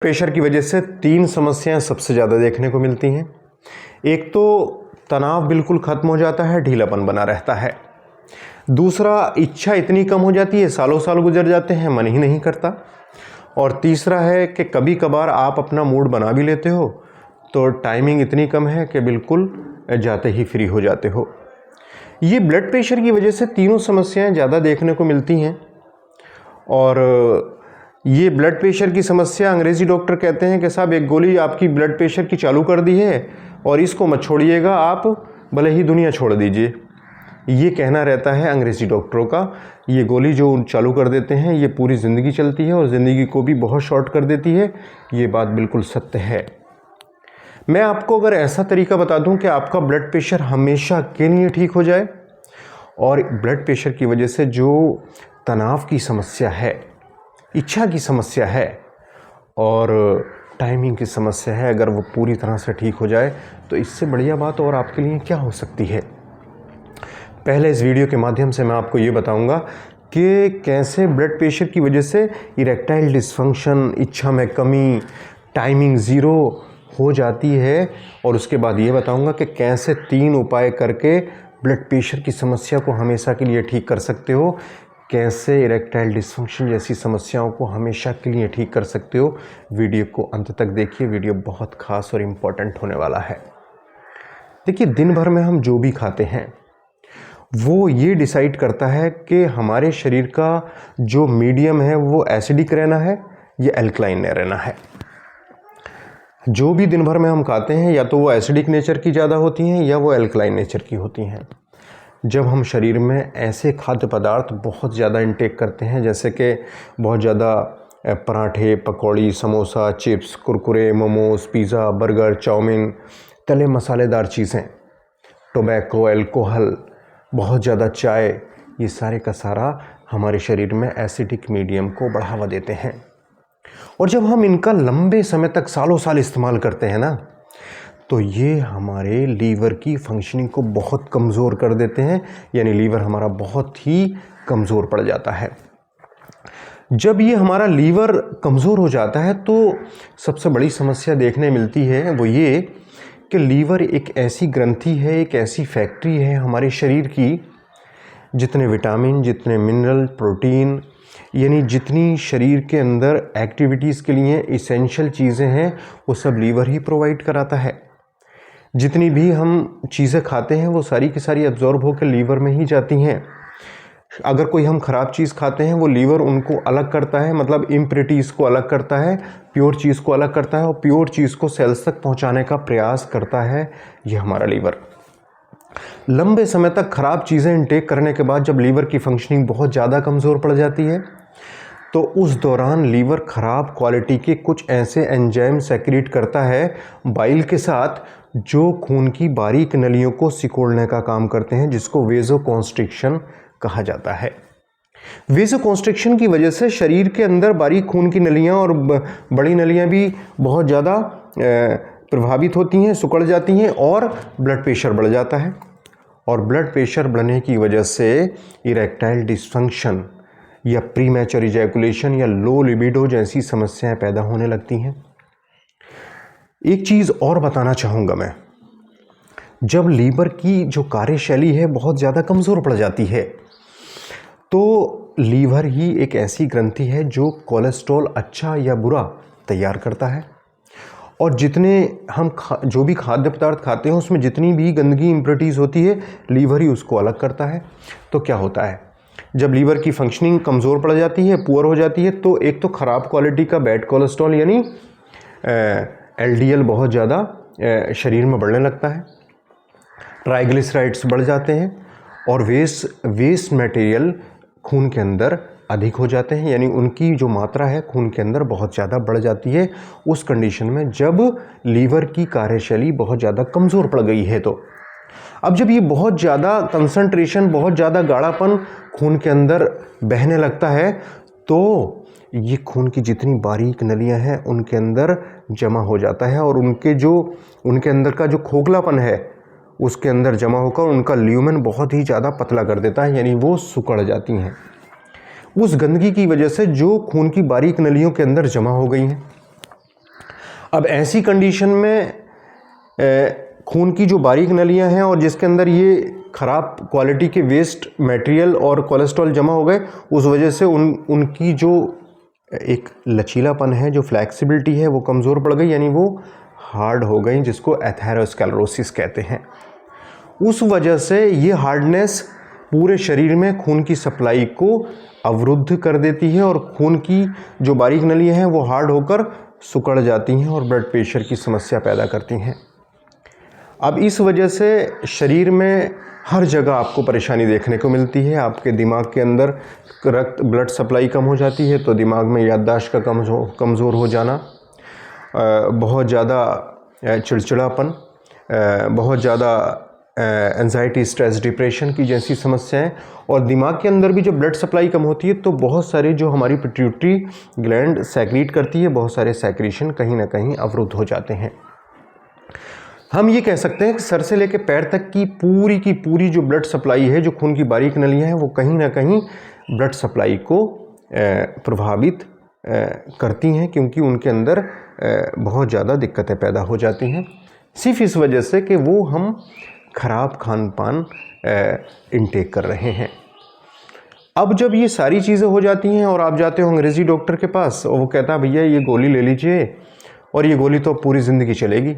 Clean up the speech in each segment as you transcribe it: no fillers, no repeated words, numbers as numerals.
Pressure की वजह से तीन समस्याएं सबसे ज़्यादा देखने को मिलती हैं। एक तो तनाव बिल्कुल ख़त्म हो जाता है, ढीलापन बना रहता है। दूसरा, इच्छा इतनी कम हो जाती है, सालों साल गुजर जाते हैं, मन ही नहीं करता। और तीसरा है कि कभी कभार आप अपना मूड बना भी लेते हो तो टाइमिंग इतनी कम है कि बिल्कुल जाते ही फ्री हो जाते हो। ये ब्लड प्रेशर की वजह से तीनों समस्याएं ज़्यादा देखने को मिलती हैं। और ये ब्लड प्रेशर की समस्या अंग्रेज़ी डॉक्टर कहते हैं कि साहब एक गोली आपकी ब्लड प्रेशर की चालू कर दी है और इसको मत छोड़िएगा, आप भले ही दुनिया छोड़ दीजिए। ये कहना रहता है अंग्रेज़ी डॉक्टरों का। ये गोली जो चालू कर देते हैं ये पूरी ज़िंदगी चलती है और ज़िंदगी को भी बहुत शॉर्ट कर देती है। ये बात बिल्कुल सत्य है। मैं आपको अगर ऐसा तरीका बता दूं कि आपका ब्लड प्रेशर हमेशा के लिए ठीक हो जाए और ब्लड प्रेशर की वजह से जो तनाव की समस्या है, इच्छा की समस्या है और टाइमिंग की समस्या है, अगर वो पूरी तरह से ठीक हो जाए तो इससे बढ़िया बात और आपके लिए क्या हो सकती है। पहले इस वीडियो के माध्यम से मैं आपको ये बताऊंगा कि कैसे ब्लड प्रेशर की वजह से इरेक्टाइल डिसफंक्शन, इच्छा में कमी, टाइमिंग ज़ीरो हो जाती है। और उसके बाद ये बताऊंगा कि कैसे 3 उपाय करके ब्लड प्रेशर की समस्या को हमेशा के लिए ठीक कर सकते हो, कैसे इरेक्टाइल डिसफंक्शन जैसी समस्याओं को हमेशा के लिए ठीक कर सकते हो। वीडियो को अंत तक देखिए, वीडियो बहुत खास और इम्पोर्टेंट होने वाला है। देखिए, दिन भर में हम जो भी खाते हैं वो ये डिसाइड करता है कि हमारे शरीर का जो मीडियम है वो एसिडिक रहना है या एल्कलाइन रहना है। जो भी दिन भर में हम खाते हैं या तो वो एसिडिक नेचर की ज़्यादा होती हैं या वो एल्कलाइन नेचर की होती हैं। जब हम शरीर में ऐसे खाद्य पदार्थ बहुत ज़्यादा इंटेक करते हैं, जैसे कि बहुत ज़्यादा पराठे, पकौड़ी, samosa, chips, Kurkure, momos, pizza, burger, chowmein, तले मसालेदार चीज़ें, टोबैको, अल्कोहल, बहुत ज़्यादा चाय, ये सारे का सारा हमारे शरीर में एसिडिक मीडियम को बढ़ावा देते हैं। और जब हम इनका लंबे समय तक सालों साल इस्तेमाल करते हैं ना, तो ये हमारे लीवर की फंक्शनिंग को बहुत कमज़ोर कर देते हैं, यानी लीवर हमारा बहुत ही कमज़ोर पड़ जाता है। जब ये हमारा लीवर कमज़ोर हो जाता है तो सबसे बड़ी समस्या देखने मिलती है वो ये कि लीवर एक ऐसी ग्रंथि है, एक ऐसी फैक्ट्री है हमारे शरीर की, जितने विटामिन, जितने मिनरल, प्रोटीन, यानी जितनी शरीर के अंदर एक्टिविटीज़ के लिए इसेंशियल चीज़ें हैं वो सब लीवर ही प्रोवाइड कराता है। जितनी भी हम चीज़ें खाते हैं वो सारी की सारी एब्जॉर्ब होकर लीवर में ही जाती हैं। अगर कोई हम ख़राब चीज़ खाते हैं वो लीवर उनको अलग करता है, मतलब इम्प्योरिटीज़ को अलग करता है, प्योर चीज़ को अलग करता है और प्योर चीज़ को सेल्स तक पहुंचाने का प्रयास करता है ये हमारा लीवर। लंबे समय तक ख़राब चीज़ें इंटेक करने के बाद जब लीवर की फंक्शनिंग बहुत ज़्यादा कमज़ोर पड़ जाती है तो उस दौरान लीवर ख़राब क्वालिटी के कुछ ऐसे एंजाइम सेक्रेट करता है बाइल के साथ, जो खून की बारीक नलियों को सिकोड़ने का काम करते हैं, जिसको वेज़ोकॉन्स्ट्रिक्शन कहा जाता है। वेज़ोकॉन्स्ट्रिक्शन की वजह से शरीर के अंदर बारीक खून की नलियाँ और बड़ी नलियाँ भी बहुत ज़्यादा प्रभावित होती हैं, सिकुड़ जाती हैं और ब्लड प्रेशर बढ़ जाता है। और ब्लड प्रेशर बढ़ने की वजह से इरेक्टाइल डिसफंक्शन या प्रीमैच्योर इजैकुलेशन या लो लिबिडो जैसी समस्याएं पैदा होने लगती हैं। एक चीज़ और बताना चाहूँगा मैं, जब लीवर की जो कार्यशैली है बहुत ज़्यादा कमज़ोर पड़ जाती है तो लीवर ही एक ऐसी ग्रंथि है जो कोलेस्ट्रॉल अच्छा या बुरा तैयार करता है। और जितने हम जो भी खाद्य पदार्थ खाते हैं उसमें जितनी भी गंदगी, इम्प्योरिटीज़ होती है, लीवर ही उसको अलग करता है। तो क्या होता है, जब लीवर की फंक्शनिंग कमज़ोर पड़ जाती है, पुअर हो जाती है, तो एक तो ख़राब क्वालिटी का बैड कोलेस्ट्रॉल यानी एलडीएल बहुत ज़्यादा शरीर में बढ़ने लगता है, ट्राइग्लिसराइड्स बढ़ जाते हैं और वेस्ट मटेरियल खून के अंदर अधिक हो जाते हैं, यानी उनकी जो मात्रा है खून के अंदर बहुत ज़्यादा बढ़ जाती है। उस कंडीशन में जब लीवर की कार्यशैली बहुत ज़्यादा कमज़ोर पड़ गई है तो अब जब ये बहुत ज़्यादा कंसंट्रेशन, बहुत ज़्यादा गाढ़ापन खून के अंदर बहने लगता है तो ये खून की जितनी बारीक नलियां हैं उनके अंदर जमा हो जाता है और उनके अंदर का जो खोखलापन है उसके अंदर जमा होकर उनका ल्यूमेन बहुत ही ज़्यादा पतला कर देता है, यानी वो सिकुड़ जाती हैं उस गंदगी की वजह से जो खून की बारीक नलियों के अंदर जमा हो गई हैं। अब ऐसी कंडीशन में खून की जो बारीक नलियां हैं और जिसके अंदर ये ख़राब क्वालिटी के वेस्ट मटेरियल और कोलेस्ट्रॉल जमा हो गए, उस वजह से उनकी जो एक लचीलापन है, जो फ्लैक्सिबिलिटी है, वो कमज़ोर पड़ गई, यानी वो हार्ड हो गई, जिसको एथेरोस्क्लेरोसिस कहते हैं। उस वजह से ये हार्डनेस पूरे शरीर में खून की सप्लाई को अवरुद्ध कर देती है और खून की जो बारीक नलियां हैं वो हार्ड होकर सिकुड़ जाती हैं और ब्लड प्रेशर की समस्या पैदा करती हैं। अब इस वजह से शरीर में हर जगह आपको परेशानी देखने को मिलती है। आपके दिमाग के अंदर ब्लड सप्लाई कम हो जाती है तो दिमाग में याददाश्त का कमज़ोर हो जाना, बहुत ज़्यादा चिड़चिड़ापन, बहुत ज़्यादा एंजाइटी, स्ट्रेस, डिप्रेशन की जैसी समस्याएं, और दिमाग के अंदर भी जब ब्लड सप्लाई कम होती है तो बहुत सारे जो हमारी पिट्यूटरी ग्लैंड सेक्रीट करती है, बहुत सारे सेक्रीशन कहीं ना कहीं अवरुद्ध हो जाते हैं। हम ये कह सकते हैं कि सर से लेकर पैर तक की पूरी जो ब्लड सप्लाई है, जो खून की बारीक नलियां हैं, वो कहीं ना कहीं ब्लड सप्लाई को प्रभावित करती हैं, क्योंकि उनके अंदर बहुत ज़्यादा दिक्कतें पैदा हो जाती हैं, सिर्फ इस वजह से कि वो हम खराब खान पान इनटेक कर रहे हैं। अब जब ये सारी चीज़ें हो जाती हैं और आप जाते हो अंग्रेज़ी डॉक्टर के पास और वो कहता है भैया ये गोली ले लीजिए, और ये गोली तो पूरी ज़िंदगी चलेगी,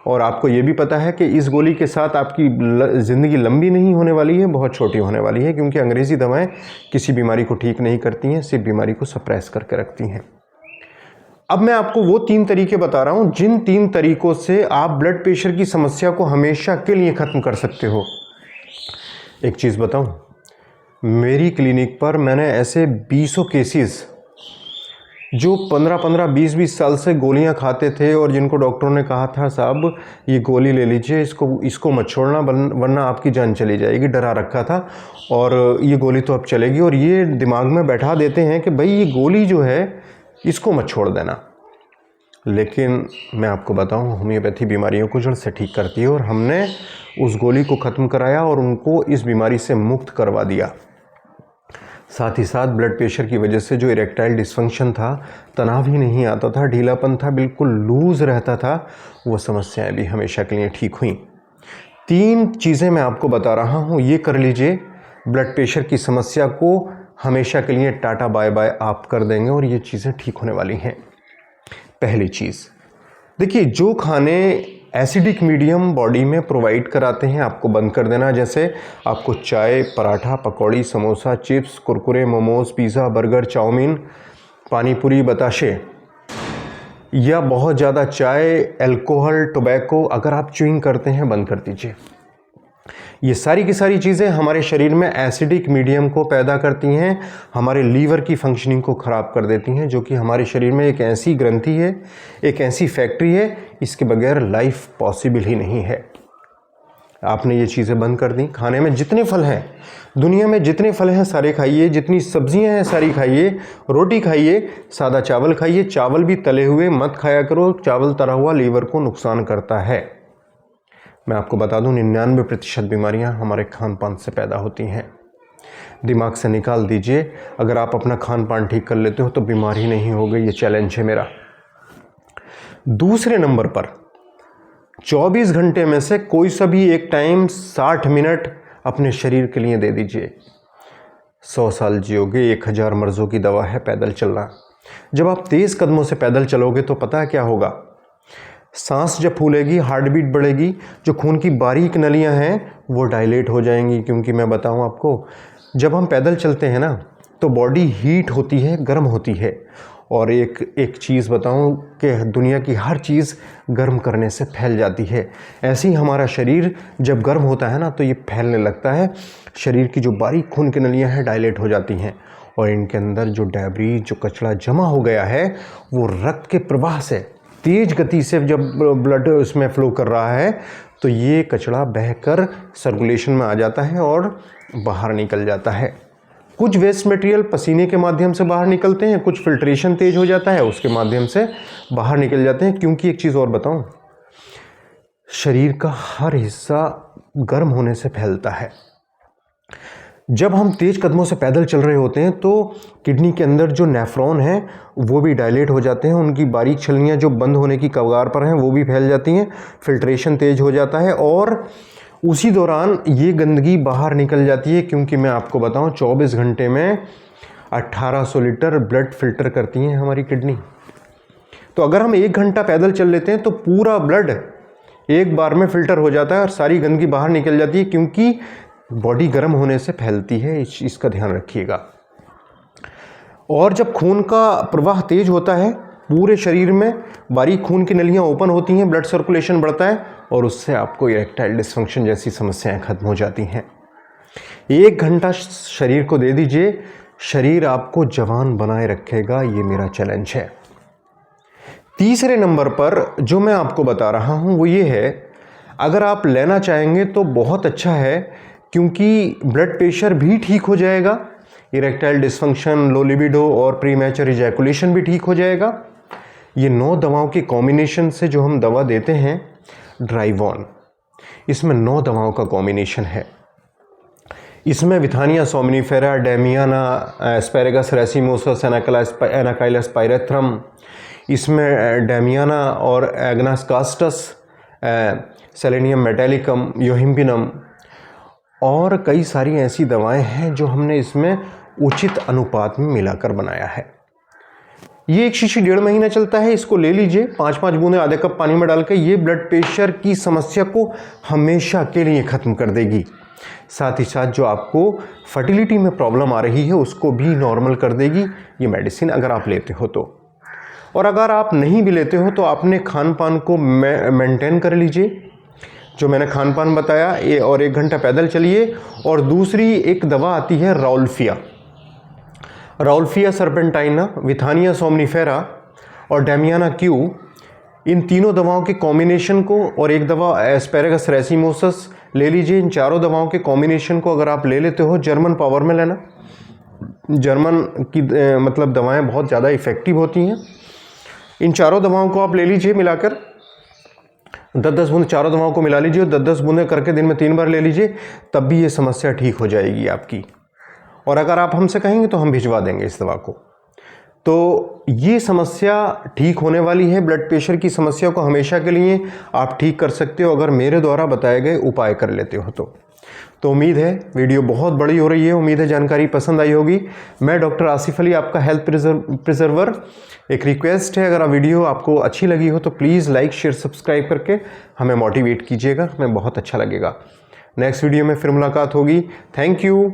और आपको ये भी पता है कि इस गोली के साथ आपकी ज़िंदगी लंबी नहीं होने वाली है, बहुत छोटी होने वाली है, क्योंकि अंग्रेज़ी दवाएं किसी बीमारी को ठीक नहीं करती हैं, सिर्फ बीमारी को सप्रेस करके रखती हैं। अब मैं आपको वो 3 तरीके बता रहा हूँ जिन 3 तरीकों से आप ब्लड प्रेशर की समस्या को हमेशा के लिए ख़त्म कर सकते हो। एक चीज़ बताऊँ, मेरी क्लिनिक पर मैंने ऐसे 20 केसेस जो 15-15, 20-20 साल से गोलियां खाते थे और जिनको डॉक्टरों ने कहा था साहब ये गोली ले लीजिए, इसको मत छोड़ना वरना आपकी जान चली जाएगी, डरा रखा था, और ये गोली तो अब चलेगी, और ये दिमाग में बैठा देते हैं कि भाई ये गोली जो है इसको मत छोड़ देना। लेकिन मैं आपको बताऊं, होम्योपैथी बीमारियों को जड़ से ठीक करती है, और हमने उस गोली को ख़त्म कराया और उनको इस बीमारी से मुक्त करवा दिया। साथ ही साथ ब्लड प्रेशर की वजह से जो इरेक्टाइल डिस्फंक्शन था, तनाव ही नहीं आता था, ढीलापन था, बिल्कुल लूज़ रहता था, वो समस्याएं भी हमेशा के लिए ठीक हुई। 3 चीज़ें मैं आपको बता रहा हूँ, ये कर लीजिए, ब्लड प्रेशर की समस्या को हमेशा के लिए टाटा बाय बाय आप कर देंगे और ये चीज़ें ठीक होने वाली हैं। पहली चीज़ देखिए, जो खाने एसिडिक मीडियम बॉडी में प्रोवाइड कराते हैं आपको बंद कर देना। जैसे आपको चाय, paratha, pakodi, samosa, chips, Kurkure, momos, pizza, burger, chow mein, panipuri, बताशे, या बहुत ज़्यादा चाय, अल्कोहल, टोबैको अगर आप च्युइंग करते हैं, बंद कर दीजिए। ये सारी की सारी चीज़ें हमारे शरीर में एसिडिक मीडियम को पैदा करती हैं, हमारे लीवर की फंक्शनिंग को ख़राब कर देती हैं, जो कि हमारे शरीर में एक ऐसी ग्रंथि है, एक ऐसी फैक्ट्री है, इसके बगैर लाइफ पॉसिबल ही नहीं है। आपने ये चीज़ें बंद कर दी। खाने में जितने फल हैं, दुनिया में जितने फल हैं सारे खाइए, जितनी सब्जियां हैं सारी खाइए, रोटी खाइए, सादा चावल खाइए, चावल भी तले हुए मत खाया करो, चावल तला हुआ लीवर को नुकसान करता है। मैं आपको बता दूं 99% बीमारियां हमारे खान पान से पैदा होती हैं। दिमाग से निकाल दीजिए, अगर आप अपना खान पान ठीक कर लेते हो तो बीमारी नहीं होगी, ये चैलेंज है मेरा। दूसरे नंबर पर 24 घंटे में से कोई सा भी एक टाइम 60 मिनट अपने शरीर के लिए दे दीजिए। 100 साल जियोगे, 1000 मर्ज़ों की दवा है पैदल चलना। जब आप तेज़ कदमों से पैदल चलोगे तो पता है क्या होगा, सांस जब फूलेगी, हार्ट बीट बढ़ेगी, जो खून की बारीक नलियां हैं वो डायलेट हो जाएंगी। क्योंकि मैं बताऊं आपको, जब हम पैदल चलते हैं ना तो बॉडी हीट होती है, गर्म होती है, और एक चीज़ बताऊं कि दुनिया की हर चीज़ गर्म करने से फैल जाती है। ऐसे ही हमारा शरीर जब गर्म होता है ना तो ये फैलने लगता है, शरीर की जो बारीक खून की नलियां हैं डायलेट हो जाती हैं, और इनके अंदर जो डैब्रीज, जो कचरा जमा हो गया है, वो रक्त के प्रवाह से तेज गति से जब ब्लड उसमें फ्लो कर रहा है तो ये कचरा बहकर सर्कुलेशन में आ जाता है और बाहर निकल जाता है। कुछ वेस्ट मटेरियल पसीने के माध्यम से बाहर निकलते हैं, कुछ फिल्ट्रेशन तेज हो जाता है उसके माध्यम से बाहर निकल जाते हैं। क्योंकि एक चीज़ और बताऊं, शरीर का हर हिस्सा गर्म होने से फैलता है। जब हम तेज़ कदमों से पैदल चल रहे होते हैं तो किडनी के अंदर जो नेफ्रॉन हैं वो भी डायलेट हो जाते हैं, उनकी बारीक छलनियाँ जो बंद होने की कगार पर हैं वो भी फैल जाती हैं, फिल्ट्रेशन तेज़ हो जाता है और उसी दौरान ये गंदगी बाहर निकल जाती है। क्योंकि मैं आपको बताऊं 24 घंटे में 1800 लीटर ब्लड फिल्टर करती हैं हमारी किडनी। तो अगर हम 1 घंटा पैदल चल लेते हैं तो पूरा ब्लड एक बार में फिल्टर हो जाता है और सारी गंदगी बाहर निकल जाती है, क्योंकि बॉडी गर्म होने से फैलती है, इसका ध्यान रखिएगा। और जब खून का प्रवाह तेज होता है पूरे शरीर में बारीक खून की नलियां ओपन होती हैं, ब्लड सर्कुलेशन बढ़ता है और उससे आपको इरेक्टाइल डिस्फंक्शन जैसी समस्याएं खत्म हो जाती हैं। 1 घंटा शरीर को दे दीजिए, शरीर आपको जवान बनाए रखेगा, ये मेरा चैलेंज है। तीसरे नंबर पर जो मैं आपको बता रहा हूं वो ये है, अगर आप लेना चाहेंगे तो बहुत अच्छा है, क्योंकि ब्लड प्रेशर भी ठीक हो जाएगा, इरेक्टाइल डिस्फंक्शन, लो लिबिडो और प्रीमैच्योर इजैकुलेशन भी ठीक हो जाएगा। ये 9 दवाओं के कॉम्बिनेशन से जो हम दवा देते हैं ड्राइवॉन, इसमें 9 दवाओं का कॉम्बिनेशन है। इसमें Withania somnifera, damiana, asparagus रेसिमोसस, एनाकाइलस pyrethrum, इसमें डेमियाना और एग्नास कास्टस, सेलेनियम मेटालिकम, योहिम्पिनम और कई सारी ऐसी दवाएं हैं जो हमने इसमें उचित अनुपात में मिलाकर बनाया है। ये 1 शीशी 1.5 महीना चलता है, इसको ले लीजिए 5-5 बूंदें आधे कप पानी में डाल के। ये ब्लड प्रेशर की समस्या को हमेशा के लिए ख़त्म कर देगी। साथ ही साथ जो आपको फर्टिलिटी में प्रॉब्लम आ रही है उसको भी नॉर्मल कर देगी ये मेडिसिन, अगर आप लेते हो तो। और अगर आप नहीं भी लेते हो तो आपने खान पान को मेंटेन कर लीजिए, जो मैंने खान पान बताया ये, और 1 घंटा पैदल चलिए। और दूसरी एक दवा आती है राउल्फिया सर्पेंटाइना, विथानिया सोमनीफेरा और डेमियाना क्यू, इन तीनों दवाओं के कॉम्बिनेशन को, और एक दवा एस्पेरेगस रेसिमोसस ले लीजिए। इन चारों दवाओं के कॉम्बिनेशन को अगर आप ले लेते हो, जर्मन पावर में लेना, जर्मन की मतलब दवाएं बहुत ज़्यादा इफ़ेक्टिव होती हैं। इन चारों दवाओं को आप ले लीजिए मिलाकर, 10-10 बूंद चारों दवाओं को मिला लीजिए, 10-10 बूंदें करके दिन में 3 बार ले लीजिए, तब भी ये समस्या ठीक हो जाएगी आपकी। और अगर आप हमसे कहेंगे तो हम भिजवा देंगे इस दवा को। तो ये समस्या ठीक होने वाली है। ब्लड प्रेशर की समस्या को हमेशा के लिए आप ठीक कर सकते हो अगर मेरे द्वारा बताए गए उपाय कर लेते हो तो उम्मीद है वीडियो बहुत बड़ी हो रही है, उम्मीद है जानकारी पसंद आई होगी। मैं डॉक्टर आसिफ अली, आपका हेल्थ प्रिजर्वर। एक रिक्वेस्ट है, अगर वीडियो आपको अच्छी लगी हो तो प्लीज़ लाइक, शेयर, सब्सक्राइब करके हमें मोटिवेट कीजिएगा, हमें बहुत अच्छा लगेगा। नेक्स्ट वीडियो में फिर मुलाकात होगी। Thank you.